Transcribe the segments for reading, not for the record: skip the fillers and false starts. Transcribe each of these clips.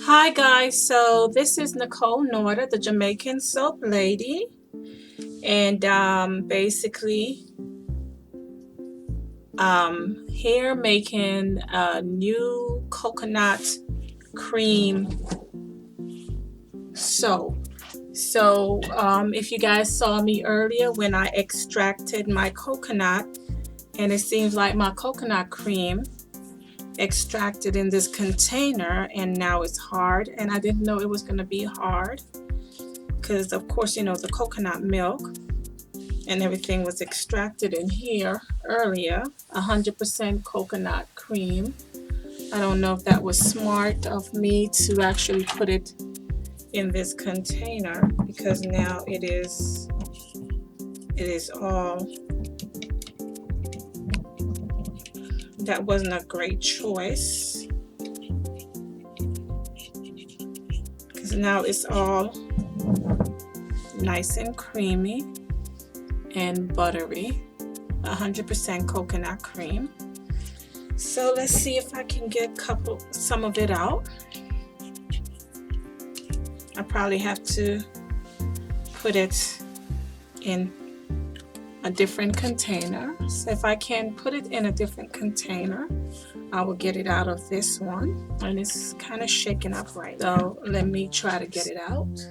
Hi guys, so this is Nicole Norda, the Jamaican soap lady, and basically here making a new coconut cream soap. So if you guys saw me earlier when I extracted my coconut, and it seems like my coconut cream extracted in this container and now it's hard, and I didn't know it was going to be hard because of course the coconut milk and everything was extracted in here earlier. 100% coconut cream. I don't know if that was smart of me to actually put it in this container because now it is all, that wasn't a great choice because now it's all nice and creamy and buttery. 100% coconut cream. So let's see if I can get some of it out. I probably have to put it in a different container. So if I can put it in a different container, I will get it out of this one, and it's kind of shaken up right now. So let me try to get it out.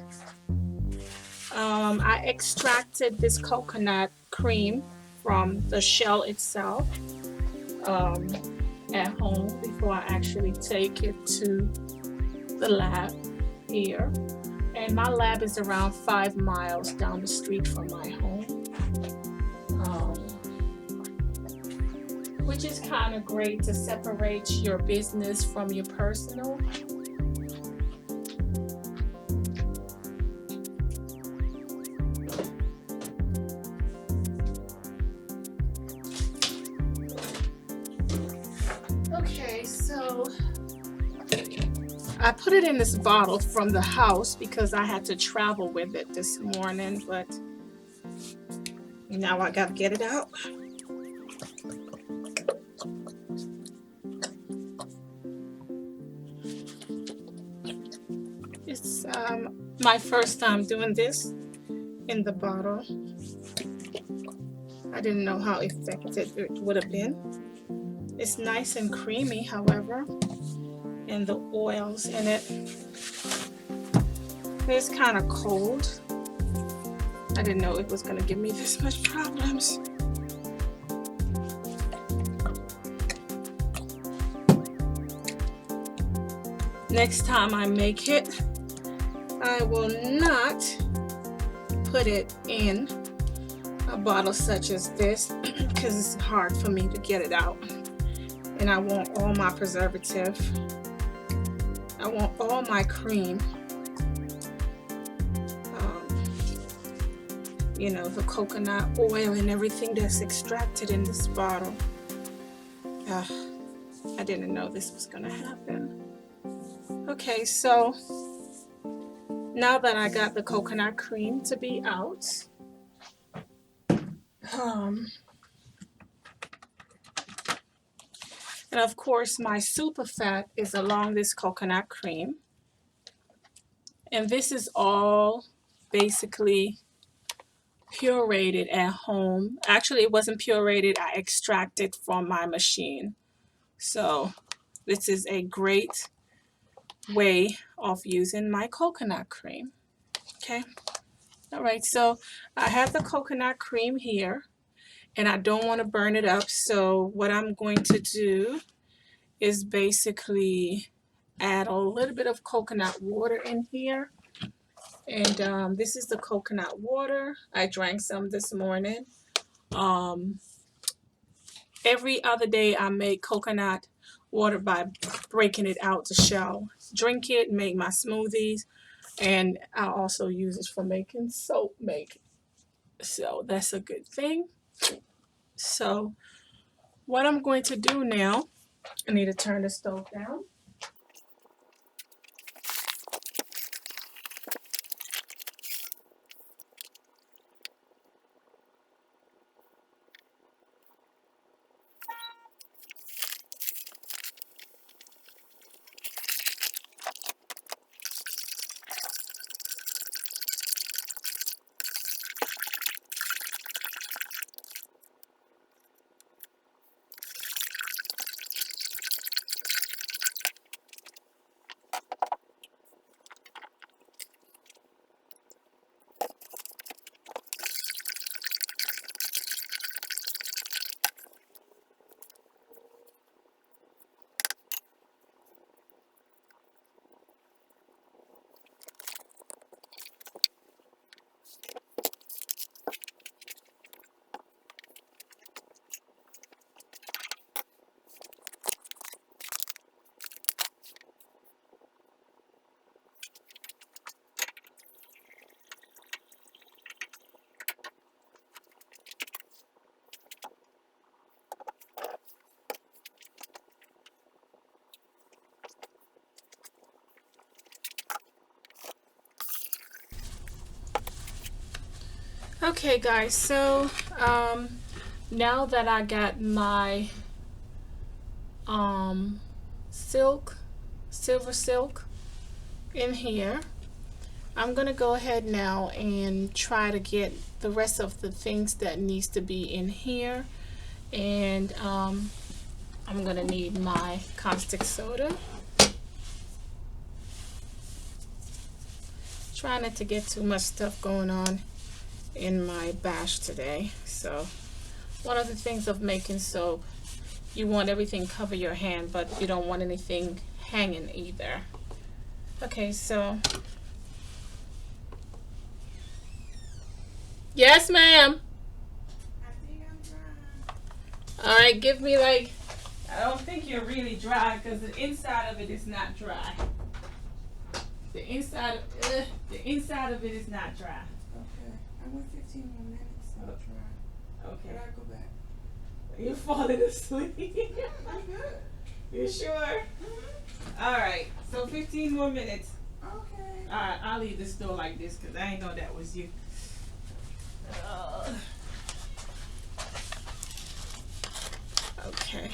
I extracted this coconut cream from the shell itself at home before I actually take it to the lab here. And my lab is around 5 miles down the street from my home, which is kind of great to separate your business from your personal. Okay, so I put it in this bottle from the house because I had to travel with it this morning, but now I gotta get it out. It's my first time doing this in the bottle. I didn't know how effective it would have been. It's nice and creamy, however, and the oils in it. It's kind of cold. I didn't know it was going to give me this much problems. Next time I make it, I will not put it in a bottle such as this because it's hard for me to get it out. And I want all my preservative. I want all my cream. The coconut oil and everything that's extracted in this bottle. I didn't know this was gonna happen. Okay, so now that I got the coconut cream to be out, and of course my super fat is along this coconut cream, and this is all basically pureed at home. Actually, it wasn't pureed, I extracted from my machine. So this is a great way of using my coconut cream. Okay, all right, so I have the coconut cream here and I don't want to burn it up, so what I'm going to do is basically add a little bit of coconut water in here. And this is the coconut water. I drank some this morning. Every other day I make coconut water by breaking it out the shell. Drink it, make my smoothies, and I also use it for making soap making. So that's a good thing. So what I'm going to do now, I need to turn the stove down. Okay guys, so now that I got my silver silk in here, I'm gonna go ahead now and try to get the rest of the things that needs to be in here. And I'm gonna need my caustic soda. Try not to get too much stuff going on in my bash today. So one of the things of making soap, you want everything cover your hand, but you don't want anything hanging either. Okay, so yes ma'am. I think I'm dry. All right, give me like, I don't think you're really dry because the inside of it is not dry. The inside of it is not dry. Okay, I went 15 more minutes, so dry. Okay. But I go back. You're falling asleep. I'm good. You sure? Mm-hmm. All right. So 15 more minutes. Okay. All right. I'll leave the store like this because I ain't know that was you. Okay.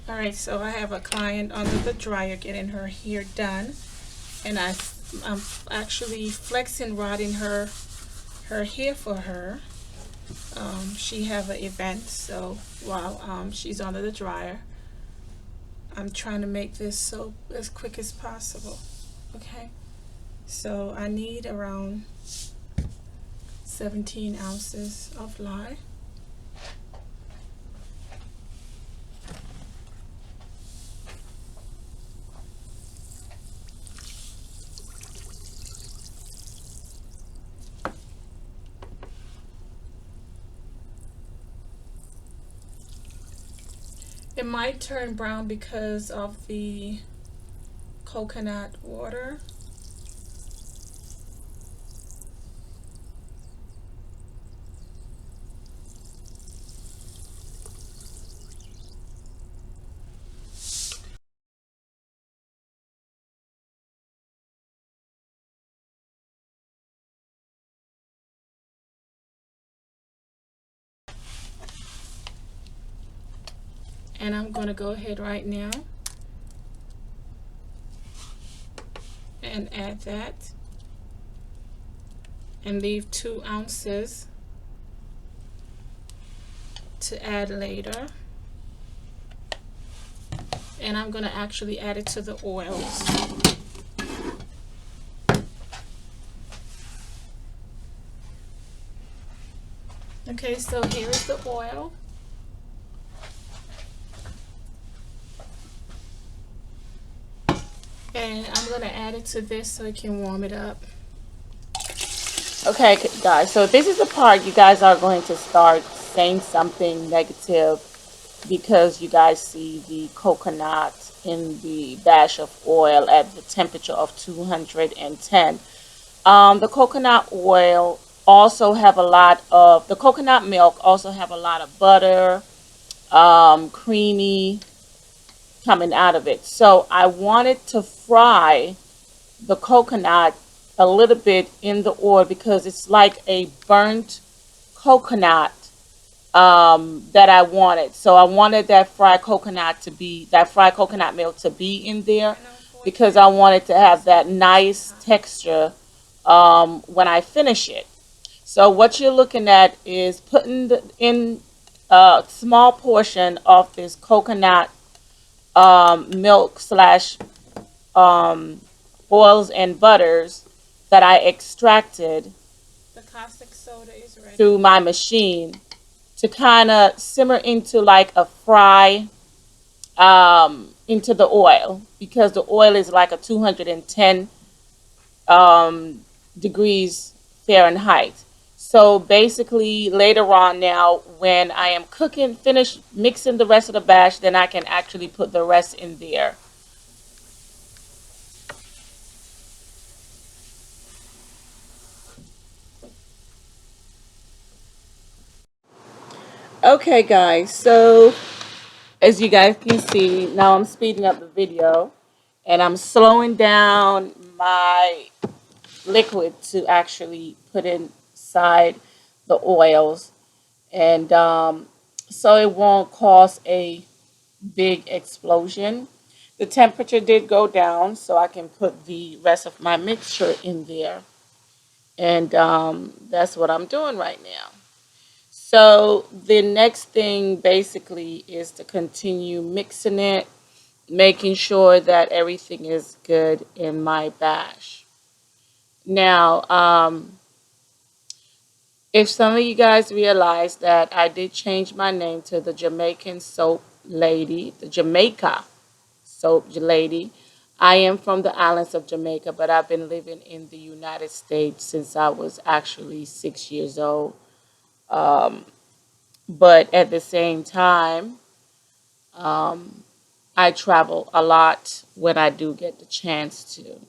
All right. So I have a client under the dryer getting her hair done, and I'm actually flexing rodding her hair for her. She have an event, so while she's under the dryer, I'm trying to make this soap as quick as possible. Okay, so I need around 17 ounces of lye. It might turn brown because of the coconut water. And I'm going to go ahead right now and add that and leave 2 ounces to add later. And I'm going to actually add it to the oils. Okay, so here is the oil. And I'm going to add it to this so it can warm it up. Okay, guys, so this is the part you guys are going to start saying something negative because you guys see the coconut in the bash of oil at the temperature of 210. The coconut oil also have a lot of, the coconut milk also have a lot of butter, creamy coming out of it. So I wanted to fry the coconut a little bit in the oil because it's like a burnt coconut that I wanted. So I wanted that fried coconut milk to be in there because I wanted to have that nice texture when I finish it. So what you're looking at is putting in a small portion of this coconut milk slash oils and butters that I extracted The caustic soda is ready. through my machine to kind of simmer into like a fry into the oil because the oil is like a 210 degrees Fahrenheit. So basically later on now when I am finished mixing the rest of the batch, then I can actually put the rest in there. Okay guys, so as you guys can see, now I'm speeding up the video and I'm slowing down my liquid to actually put inside the oils, and so it won't cause a big explosion. The temperature did go down, so I can put the rest of my mixture in there. And that's what I'm doing right now. So the next thing basically is to continue mixing it, making sure that everything is good in my batch. Now, if some of you guys realize that I did change my name to the Jamaican Soap Lady, the Jamaica Soap Lady. I am from the islands of Jamaica, but I've been living in the United States since I was actually 6 years old. Um, but at the same time, um, I travel a lot when I do get the chance to.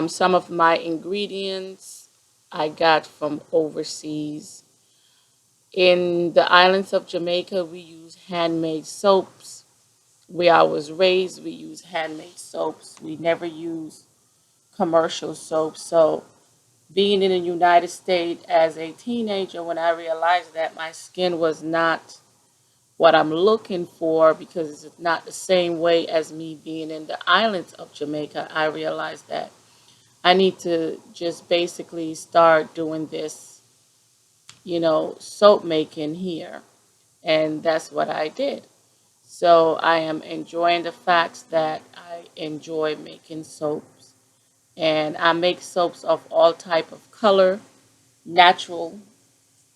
Some of my ingredients I got from overseas. In the islands of Jamaica, we use handmade soaps. Where I was raised, we use handmade soaps. We never use commercial soaps. So, being in the United States as a teenager, when I realized that my skin was not what I'm looking for because it's not the same way as me being in the islands of Jamaica, I realized that I need to just basically start doing this, soap making here. And that's what I did. So I am enjoying the fact that I enjoy making soaps. And I make soaps of all type of color, natural.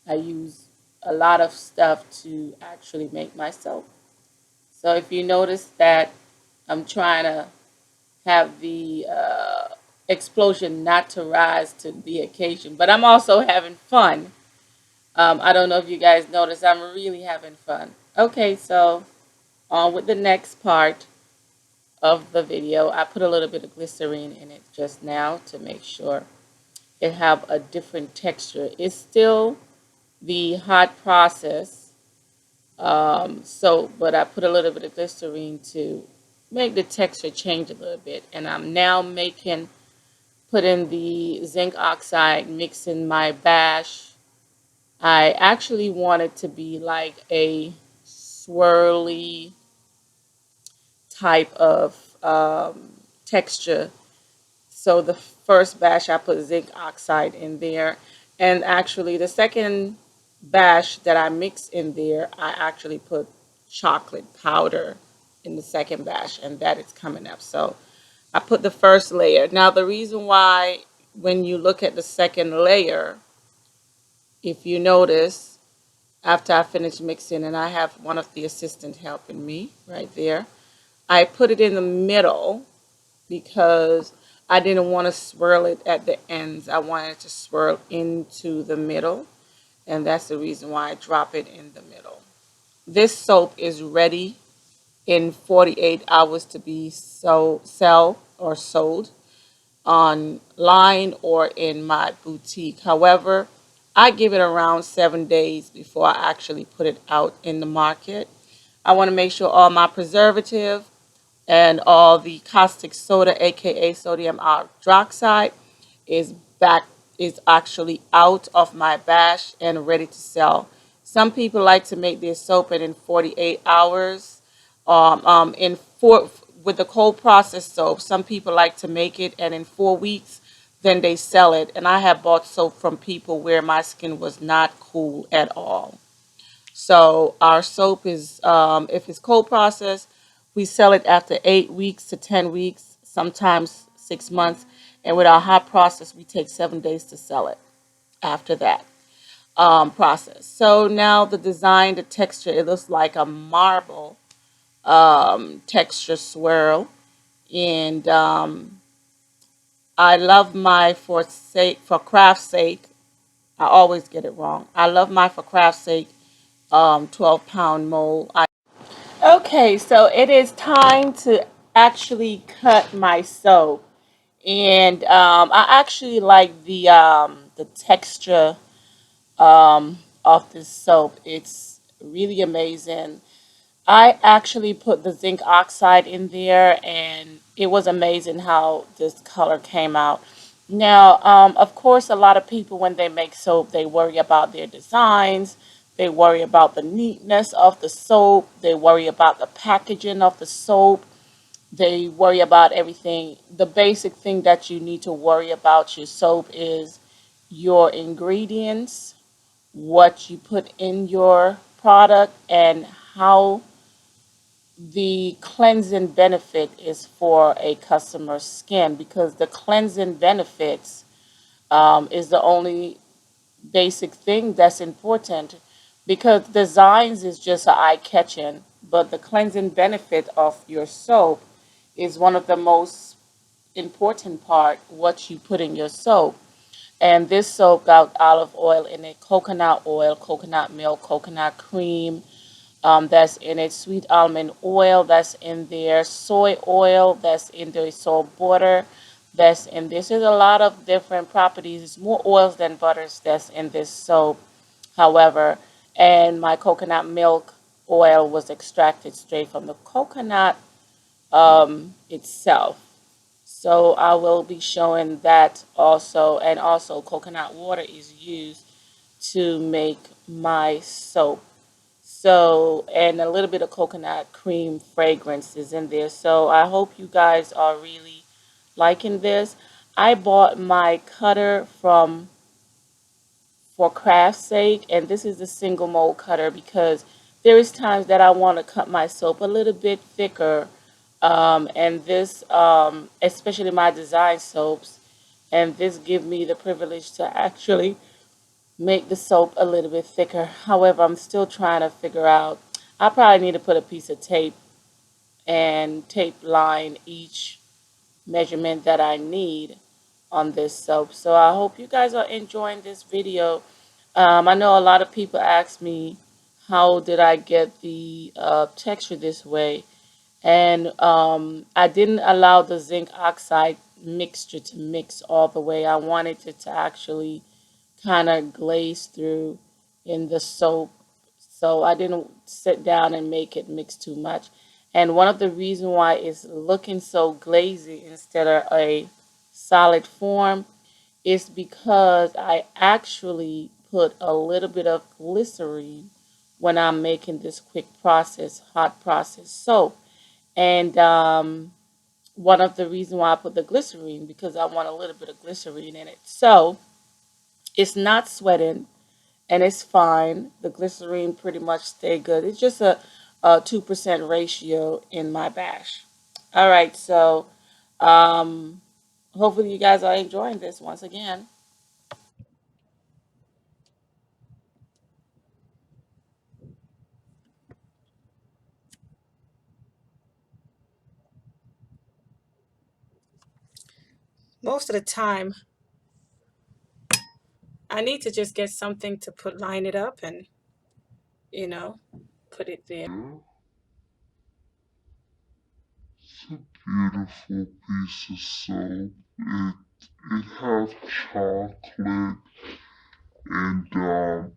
I use a lot of stuff to actually make my soap. So if you notice that I'm trying to have the explosion not to rise to the occasion, but I'm also having fun. I don't know if you guys notice, I'm really having fun. Okay, so on with the next part of the video. I put a little bit of glycerine in it just now to make sure it have a different texture. It's still the hot process, but I put a little bit of glycerine to make the texture change a little bit. And I'm now putting the zinc oxide, mixing my bash. I actually want it to be like a swirly type of texture. So the first batch I put zinc oxide in there, and actually the second batch that I mix in there, I actually put chocolate powder in the second batch, and that is coming up. So I put the first layer. Now the reason why when you look at the second layer, if you notice, after I finish mixing, and I have one of the assistants helping me right there, I put it in the middle because I didn't want to swirl it at the ends. I wanted to swirl into the middle, and that's the reason why I drop it in the middle. This soap is ready in 48 hours to be sold online or in my boutique. However, I give it around 7 days before I actually put it out in the market. I want to make sure all my preservative and all the caustic soda, aka sodium hydroxide, is back is actually out of my bash and ready to sell. Some people like to make their soap and in 48 hours. In four with the cold processed soap, some people like to make it and in 4 weeks, then they sell it. And I have bought soap from people where my skin was not cool at all. So our soap is, if it's cold processed, we sell it after 8 weeks to 10 weeks, sometimes 6 months. And with our hot process, we take 7 days to sell it after that process. So now the design, the texture, it looks like a marble texture swirl. And I love my for craft's sake. I always get it wrong. I love my for craft's sake 12-pound mold. Okay, so it is time to actually cut my soap, and I actually like the texture of this soap. It's really amazing. I actually put the zinc oxide in there, and it was amazing how this color came out. Now, of course, a lot of people, when they make soap, they worry about their designs. They worry about the neatness of the soap. They worry about the packaging of the soap. They worry about everything. The basic thing that you need to worry about your soap is your ingredients, what you put in your product, and how the cleansing benefit is for a customer's skin, because the cleansing benefits is the only basic thing that's important, because designs is just eye catching, but the cleansing benefit of your soap is one of the most important part, what you put in your soap. And this soap got olive oil in it, coconut oil, coconut milk, coconut cream, that's in it, sweet almond oil that's in there, soy oil that's in there, soy butter that's in this. There's a lot of different properties. It's more oils than butters that's in this soap, however. And my coconut milk oil was extracted straight from the coconut itself. So I will be showing that also. And also, coconut water is used to make my soap. So, and a little bit of coconut cream fragrance is in there. So I hope you guys are really liking this. I bought my cutter from for craft's sake, and this is the single mold cutter, because there is times that I want to cut my soap a little bit thicker, and this, especially my design soaps, and this give me the privilege to actually make the soap a little bit thicker. However, I'm still trying to figure out. I probably need to put a piece of tape and tape line each measurement that I need on this soap. So I hope you guys are enjoying this video. I know a lot of people ask me, how did I get the texture this way? And I didn't allow the zinc oxide mixture to mix all the way. I wanted it to actually kind of glaze through in the soap. So I didn't sit down and make it mix too much. And one of the reasons why it's looking so glazy instead of a solid form is because I actually put a little bit of glycerine when I'm making this quick process, hot process soap. And one of the reasons why I put the glycerine, because I want a little bit of glycerine in it. So it's not sweating and it's fine. The glycerine pretty much stay good. It's just a 2% ratio in my bash. All right, so um, hopefully you guys are enjoying this once again. Most of the time, I need to just get something to put line it up and, you know, put it there. It's a beautiful piece of soap. It has chocolate and it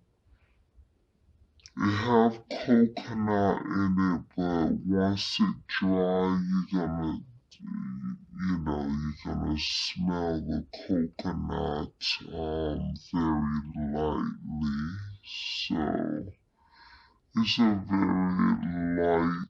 have coconut in it, but once it dry, you're gonna smell the coconut very lightly. So it's a very light